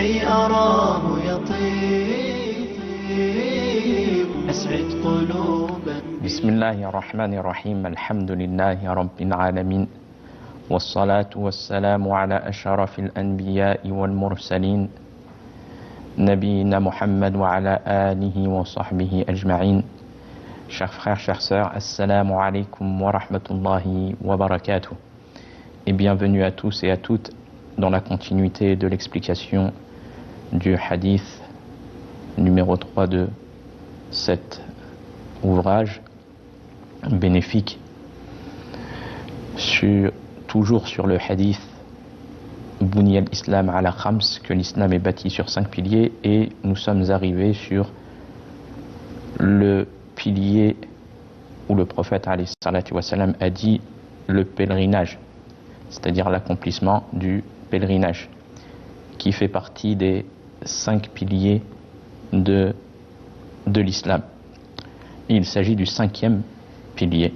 كي أراه يطيب أسعد قلوبا. بسم الله الرحمن الرحيم. الحمد لله رب العالمين، والصلاة والسلام على أشرف الأنبياء والمرسلين نبينا Muhammad wa ala alihi wa sahbihi ajma'in. Chers frères, chères sœurs, assalamu alaikum wa rahmatullahi wa barakatuh. Et bienvenue à tous et à toutes dans la continuité de l'explication du hadith numéro 3 de cet ouvrage bénéfique, toujours sur le hadith Bunya al-Islam ala khams, que l'islam est bâti sur 5 piliers, et nous sommes arrivés sur le pilier où le prophète alayhi salatu wa salam a dit le pèlerinage, c'est-à-dire l'accomplissement du pèlerinage, qui fait partie des 5 piliers de l'islam. Il s'agit du 5e pilier,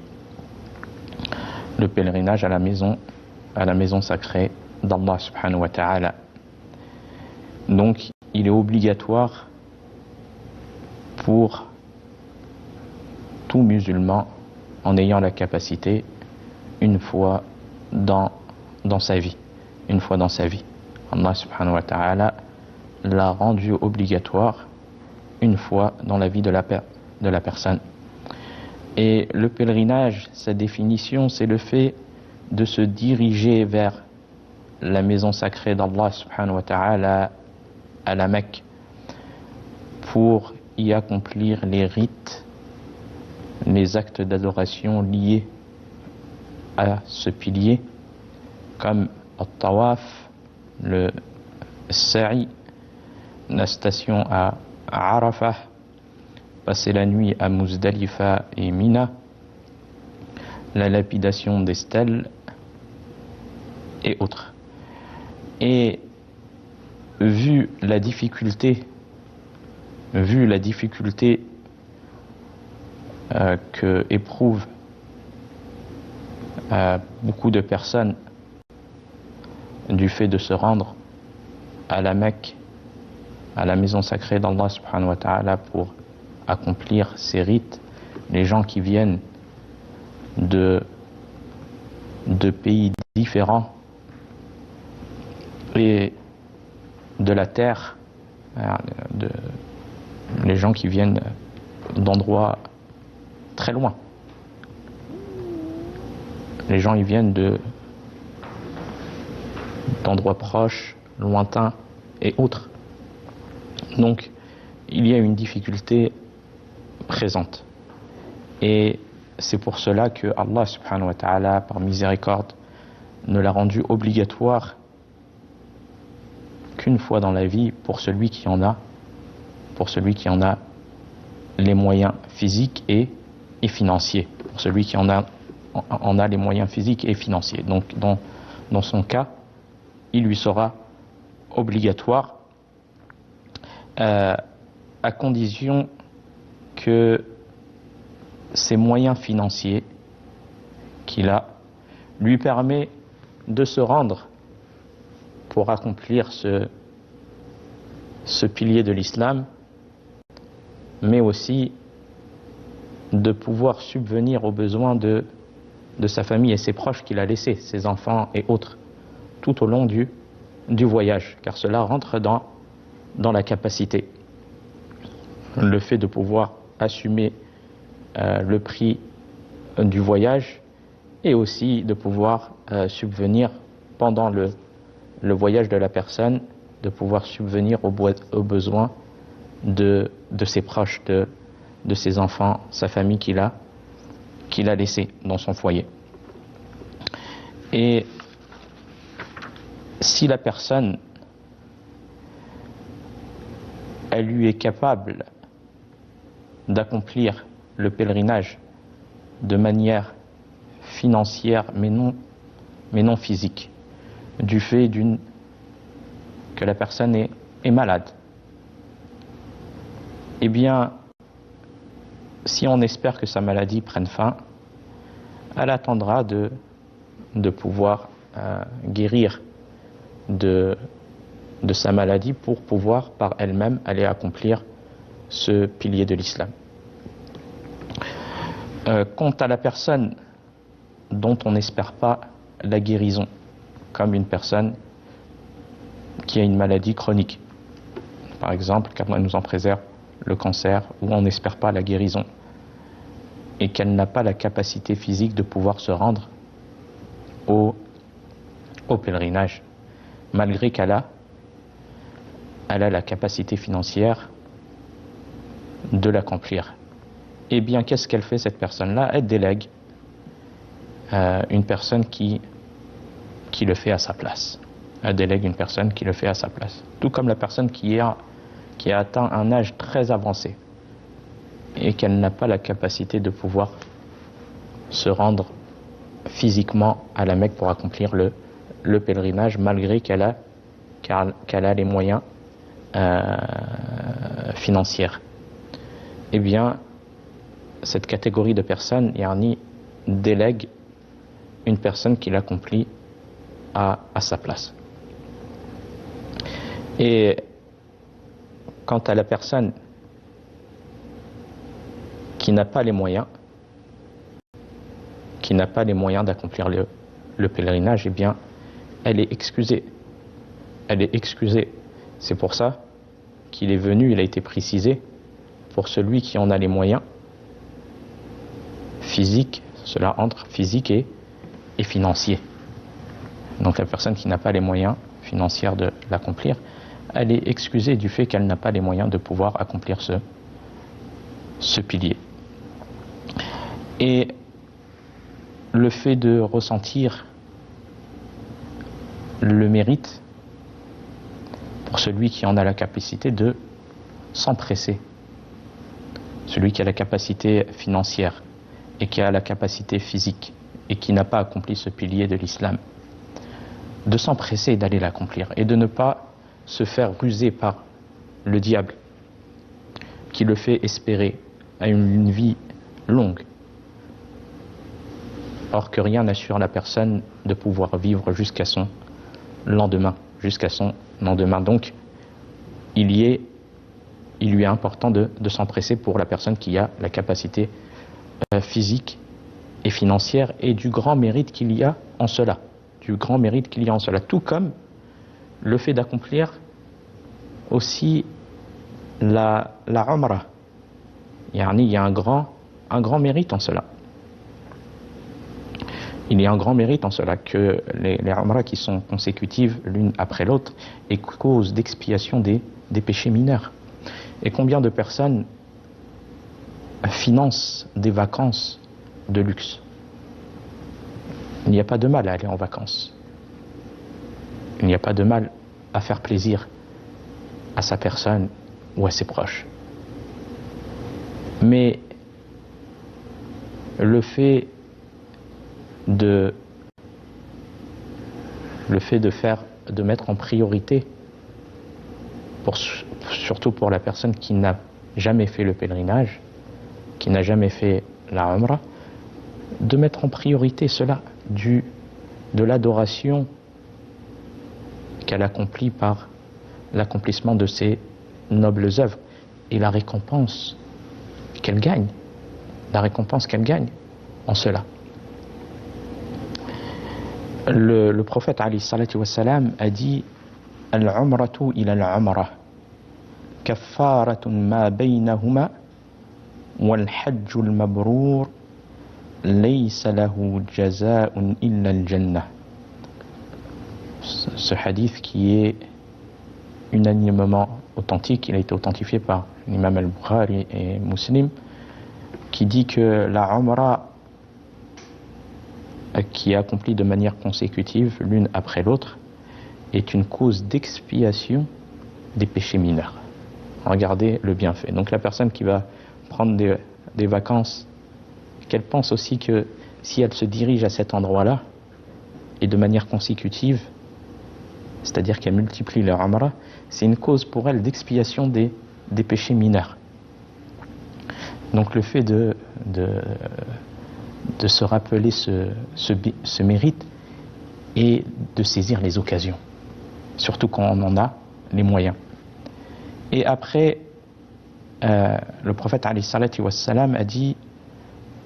le pèlerinage à la maison sacrée d'Allah subhanahu wa ta'ala. Donc il est obligatoire pour tout musulman, en ayant la capacité, une fois dans sa vie. Allah subhanahu wa ta'ala l'a rendu obligatoire une fois dans la vie de la personne. Et le pèlerinage, sa définition, c'est le fait de se diriger vers la maison sacrée d'Allah subhanahu wa ta'ala à la Mecque pour y accomplir les rites, les actes d'adoration liés à ce pilier, comme al-tawaf, le sa'i, la station à Arafah, passer la nuit à Muzdalifa et Mina, la lapidation des stèles et autres. Et vu la difficulté que éprouvent beaucoup de personnes du fait de se rendre à la Mecque, à la maison sacrée d'Allah subhanahu wa ta'ala, pour accomplir ces rites, les gens qui viennent de pays différents et de la terre, les gens qui viennent d'endroits très loin, les gens ils viennent d'endroits proches, lointains et autres. Donc il y a une difficulté présente, et c'est pour cela que Allah subhanahu wa ta'ala, par miséricorde, ne l'a rendu obligatoire qu'une fois dans la vie pour celui qui en a les moyens physiques et financiers, pour celui qui en a les moyens physiques et financiers. Donc dans son cas, il lui sera obligatoire, à condition que ses moyens financiers qu'il a lui permet de se rendre pour accomplir ce pilier de l'islam, mais aussi de pouvoir subvenir aux besoins de sa famille et ses proches qu'il a laissés, ses enfants et autres, tout au long du voyage, car cela rentre dans la capacité. Le fait de pouvoir assumer le prix du voyage, et aussi de pouvoir subvenir pendant le voyage de la personne, de pouvoir subvenir aux besoins de ses proches, de ses enfants, sa famille qu'il a laissé dans son foyer. Et si la personne, elle lui est capable d'accomplir le pèlerinage de manière financière mais non physique, du fait que la personne est malade, eh bien, si on espère que sa maladie prenne fin, elle attendra de pouvoir guérir de de sa maladie pour pouvoir par elle-même aller accomplir ce pilier de l'islam. Quant à la personne dont on n'espère pas la guérison, comme une personne qui a une maladie chronique, par exemple, qu'Allah nous en préserve, le cancer, où on n'espère pas la guérison, et qu'elle n'a pas la capacité physique de pouvoir se rendre au pèlerinage, malgré qu'elle a la capacité financière de l'accomplir. Eh bien, qu'est-ce qu'elle fait, cette personne-là? Elle délègue une personne qui le fait à sa place. Elle délègue une personne qui le fait à sa place. Tout comme la personne qui a atteint un âge très avancé et qu'elle n'a pas la capacité de pouvoir se rendre physiquement à la Mecque pour accomplir le pèlerinage, malgré qu'elle a les moyens financiers. Eh bien, cette catégorie de personnes, yani, délègue une personne qui l'accomplit à sa place. Et quant à la personne qui n'a pas les moyens, d'accomplir le pèlerinage, eh bien, elle est excusée. C'est pour ça qu'il est venu, il a été précisé, pour celui qui en a les moyens physiques, cela entre physique et financier. Donc la personne qui n'a pas les moyens financiers de l'accomplir, elle est excusée du fait qu'elle n'a pas les moyens de pouvoir accomplir ce pilier. Et le fait de ressentir le mérite pour celui qui en a la capacité de s'empresser, celui qui a la capacité financière et qui a la capacité physique et qui n'a pas accompli ce pilier de l'islam, de s'empresser d'aller l'accomplir et de ne pas se faire ruser par le diable qui le fait espérer à une vie longue, or que rien n'assure la personne de pouvoir vivre jusqu'à son lendemain. Donc il lui est important de s'empresser pour la personne qui a la capacité physique et financière, et du grand mérite qu'il y a en cela. Tout comme le fait d'accomplir aussi la Umrah. Il y a un grand mérite en cela. Il y a un grand mérite en cela que les Umrah qui sont consécutives l'une après l'autre et cause d'expiation des péchés mineurs. Et combien de personnes financent des vacances de luxe? Il n'y a pas de mal à aller en vacances. Il n'y a pas de mal à faire plaisir à sa personne ou à ses proches. Mais le fait de mettre en priorité, surtout pour la personne qui n'a jamais fait le pèlerinage, qui n'a jamais fait la Umrah, de mettre en priorité cela, de l'adoration qu'elle accomplit par l'accomplissement de ses nobles œuvres et la récompense qu'elle gagne en cela. Le prophète alayhi salatu wassalam a dit: al-umratu ila al-umrah kaffaratun ma baynahuma wal hajjul mabrour laysa lahu jazaa'un illa al-jannah. Ce hadith qui est unanimement authentique, il a été authentifié par l'imam al-Bukhari et Muslim, qui dit que la Umrah qui est accomplie de manière consécutive l'une après l'autre est une cause d'expiation des péchés mineurs. Regardez le bienfait. Donc la personne qui va prendre des vacances, qu'elle pense aussi que si elle se dirige à cet endroit-là et de manière consécutive, c'est-à-dire qu'elle multiplie leur Umrah, c'est une cause pour elle d'expiation des péchés mineurs. Donc le fait de se rappeler ce mérite et de saisir les occasions, surtout quand on en a les moyens. Et après, le prophète alayhi salatu wassalam a dit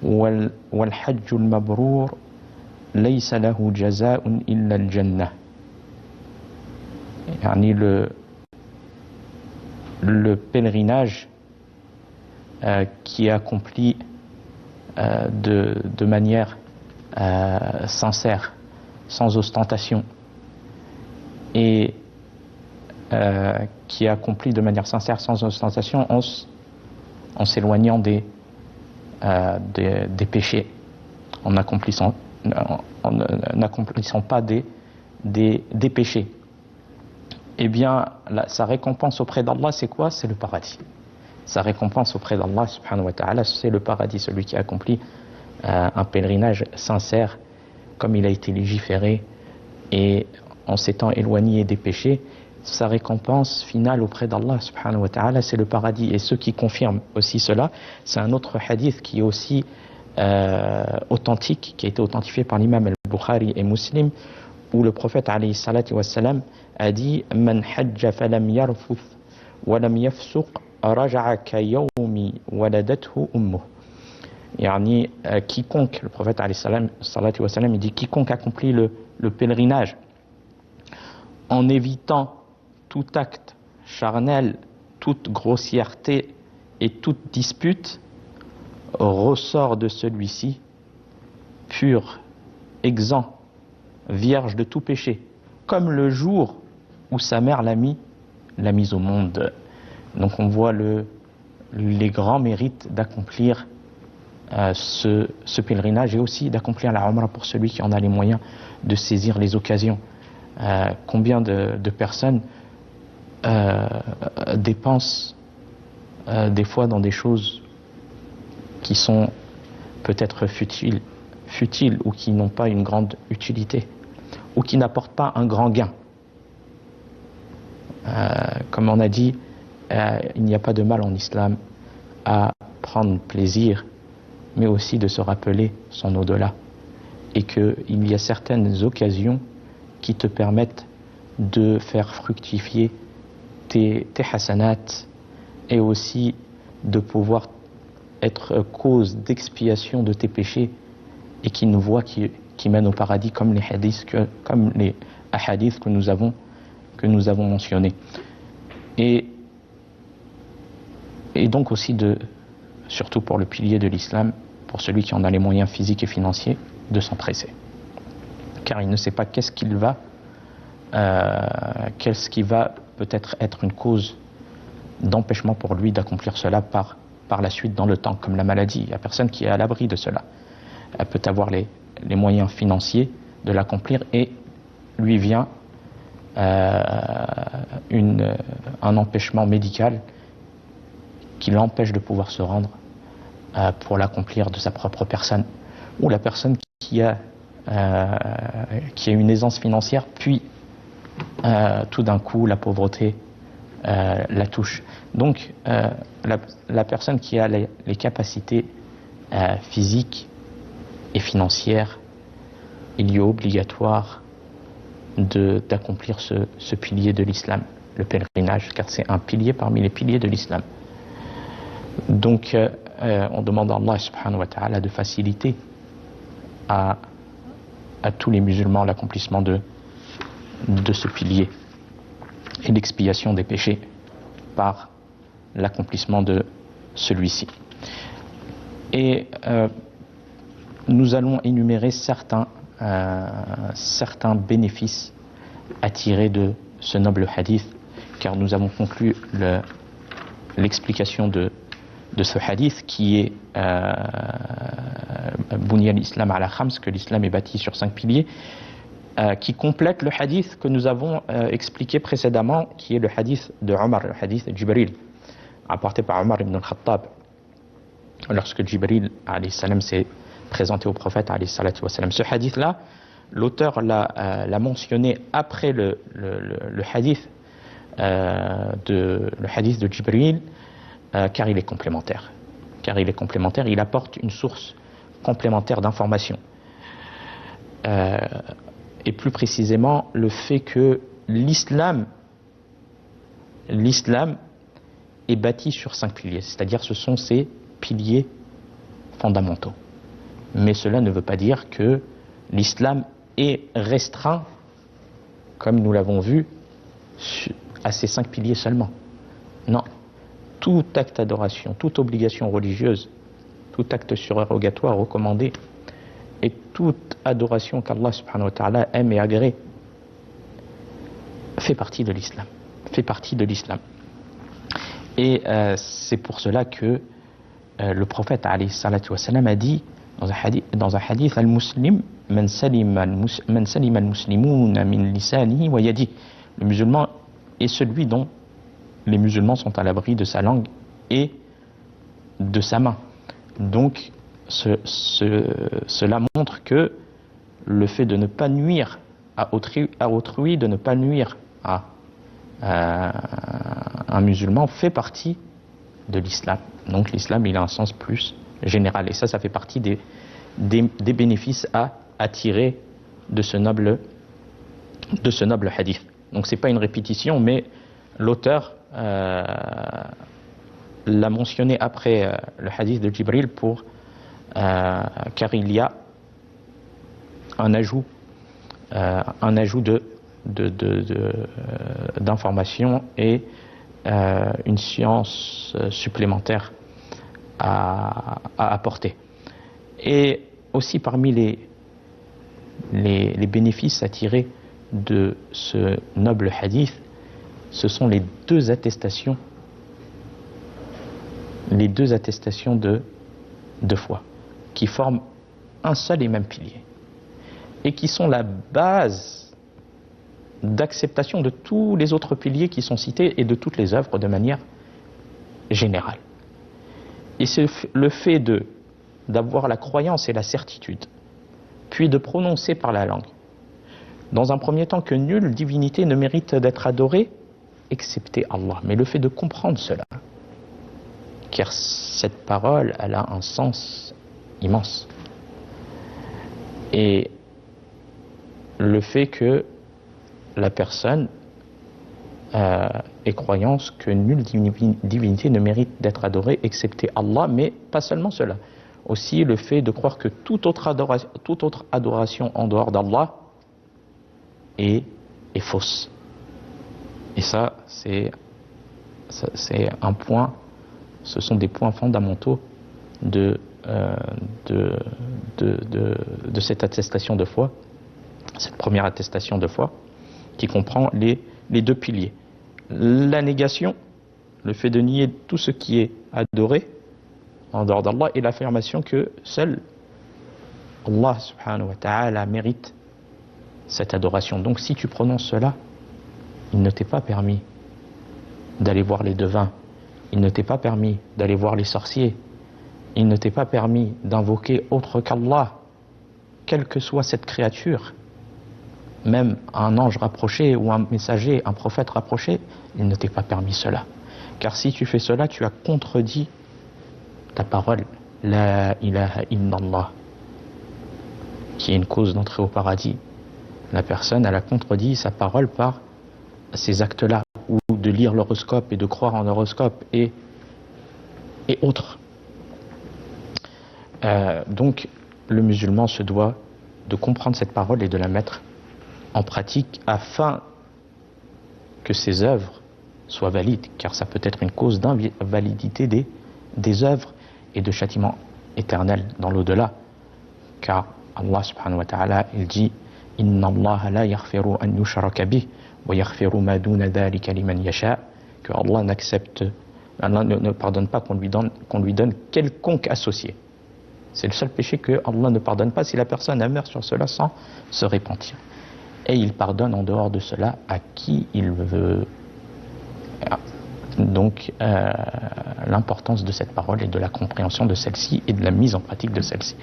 wal hajjul mabrour laysa lahu jaza'un illa al jannah. Yani le pèlerinage qui est accompli de manière sincère, sans ostentation, et qui est accompli de manière sincère, sans ostentation, en s'éloignant des péchés, en n'accomplissant pas des péchés. Eh bien, sa récompense auprès d'Allah, c'est quoi? C'est le paradis. Sa récompense auprès d'Allah, subhanahu wa ta'ala, c'est le paradis, celui qui a accompli un pèlerinage sincère, comme il a été légiféré, et en s'étant éloigné des péchés. Sa récompense finale auprès d'Allah, subhanahu wa ta'ala, c'est le paradis. Et ceux qui confirment aussi cela, c'est un autre hadith qui est aussi authentique, qui a été authentifié par l'imam al-Bukhari et Muslim, où le prophète alayhi salatu wassalam a dit Man hajja falam yarfuth walam yafsuq raja'a ka yawmi waladathu ummuh. Yani, quiconque, le prophète alayhi salatu wassalam, il dit quiconque accomplit le pèlerinage en évitant tout acte charnel, toute grossièreté et toute dispute, ressort de celui-ci pur, exempt, vierge de tout péché, comme le jour où sa mère l'a mise au monde. Donc on voit les grands mérites d'accomplir ce pèlerinage, et aussi d'accomplir la Umrah pour celui qui en a les moyens de saisir les occasions. Combien de personnes dépensent des fois dans des choses qui sont peut-être futiles ou qui n'ont pas une grande utilité ou qui n'apportent pas un grand gain. Comme on a dit, il n'y a pas de mal en islam à prendre plaisir, mais aussi de se rappeler son au-delà, et qu'il y a certaines occasions qui te permettent de faire fructifier tes hasanats, et aussi de pouvoir être cause d'expiation de tes péchés, et qui nous voient qui mènent au paradis, comme les hadiths que nous avons mentionnés. Et donc aussi, surtout pour le pilier de l'islam, pour celui qui en a les moyens physiques et financiers, de s'empresser. Car il ne sait pas qu'est-ce qui va peut-être être une cause d'empêchement pour lui d'accomplir cela par la suite dans le temps, comme la maladie. Il n'y a personne qui est à l'abri de cela. Elle peut avoir les moyens financiers de l'accomplir, et lui vient un empêchement médical qui l'empêche de pouvoir se rendre pour l'accomplir de sa propre personne. Ou la personne qui a une aisance financière, puis tout d'un coup la pauvreté la touche. Donc la personne qui a les capacités physiques et financières, il y est obligatoire d'accomplir ce pilier de l'islam, le pèlerinage, car c'est un pilier parmi les piliers de l'islam. Donc on demande à Allah subhanahu wa ta'ala de faciliter à tous les musulmans l'accomplissement de ce pilier et l'expiation des péchés par l'accomplissement de celui-ci. Et nous allons énumérer certains bénéfices à tirer de ce noble hadith, car nous avons conclu l'explication de ce hadith qui est Bunya al-Islam ala khams, que l'islam est bâti sur 5 piliers, qui complète le hadith que nous avons expliqué précédemment, qui est le hadith de Omar, le hadith de Jibril, apporté par Omar ibn al-Khattab, lorsque Jibril alayhi salam s'est présenté au prophète alayhi salatu wa salam. Ce hadith-là, l'auteur l'a mentionné après le hadith de Jibril, car il est complémentaire. Il apporte une source complémentaire d'information. Et plus précisément, le fait que l'islam l'islam est bâti sur 5 piliers, c'est-à-dire ce sont ces piliers fondamentaux. Mais cela ne veut pas dire que l'islam est restreint, comme nous l'avons vu, à ces 5 piliers seulement. Non. Tout acte d'adoration, toute obligation religieuse, tout acte surérogatoire recommandé, et toute adoration qu'Allah subhanahu wa ta'ala aime et agrée, fait partie de l'islam. Fait partie de l'islam. Et c'est pour cela que le prophète alayhi salatu wa salam a dit dans un hadith al-muslim man salima al-muslimuna min lisanihi wa yadihi. Le musulman est celui dont les musulmans sont à l'abri de sa langue et de sa main. Donc cela montre que le fait de ne pas nuire à autrui, de ne pas nuire à un musulman fait partie de l'islam. Donc l'islam, il a un sens plus général. Et ça fait partie des bénéfices à tirer de ce noble hadith. Donc c'est pas une répétition, mais l'auteur l'a mentionné après le hadith de Jibril car il y a un ajout d'informations et une science supplémentaire à apporter. Et aussi parmi les bénéfices à tirer de ce noble hadith, ce sont les deux attestations de foi qui forment un seul et même pilier et qui sont la base d'acceptation de tous les autres piliers qui sont cités et de toutes les œuvres de manière générale. Et c'est le fait d'avoir la croyance et la certitude, puis de prononcer par la langue, dans un premier temps, que nulle divinité ne mérite d'être adorée excepté Allah. Mais le fait de comprendre cela, car cette parole, elle a un sens immense. Et le fait que la personne ait croyance que nulle divinité ne mérite d'être adorée excepté Allah, mais pas seulement cela. Aussi le fait de croire que toute autre adoration en dehors d'Allah est fausse. Et ça, c'est un point, ce sont des points fondamentaux de cette attestation de foi, cette première attestation de foi, qui comprend les deux piliers. La négation, le fait de nier tout ce qui est adoré en dehors d'Allah, et l'affirmation que seul Allah subhanahu wa ta'ala mérite cette adoration. Donc si tu prononces cela, il ne t'est pas permis d'aller voir les devins, il ne t'est pas permis d'aller voir les sorciers, il ne t'est pas permis d'invoquer autre qu'Allah, quelle que soit cette créature, même un ange rapproché ou un messager, un prophète rapproché, il ne t'est pas permis cela. Car si tu fais cela, tu as contredit ta parole, la ilaha illallah, qui est une cause d'entrée au paradis. La personne, elle a contredit sa parole par ces actes-là, ou de lire l'horoscope et de croire en l'horoscope et autres. Donc, le musulman se doit de comprendre cette parole et de la mettre en pratique afin que ses œuvres soient valides, car ça peut être une cause d'invalidité des œuvres et de châtiment éternel dans l'au-delà. Car Allah subhanahu wa ta'ala, il dit « Inna Allah la yaghfiru an yushraka bih wa yaghfiru ma duna dhalika liman yasha » que Allah ne pardonne pas qu'on lui donne quelconque associé. C'est le seul péché que Allah ne pardonne pas si la personne meurt sur cela sans se repentir. Et il pardonne en dehors de cela à qui il veut. Donc l'importance de cette parole et de la compréhension de celle-ci et de la mise en pratique de celle-ci.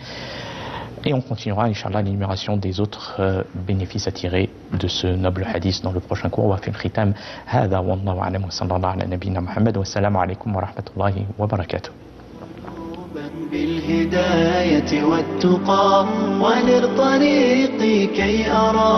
Et on continuera, Inch'Allah, l'énumération des autres bénéfices à tirer de ce noble hadith dans le prochain cours. Wa fil khitam, hadha wallahu a'lam wa sallallahu ala nabiyyina Muhammad wa assalamu alaykum wa rahmatullahi wa barakatuh. بالهداية والتقى ونر طريقي كي أرى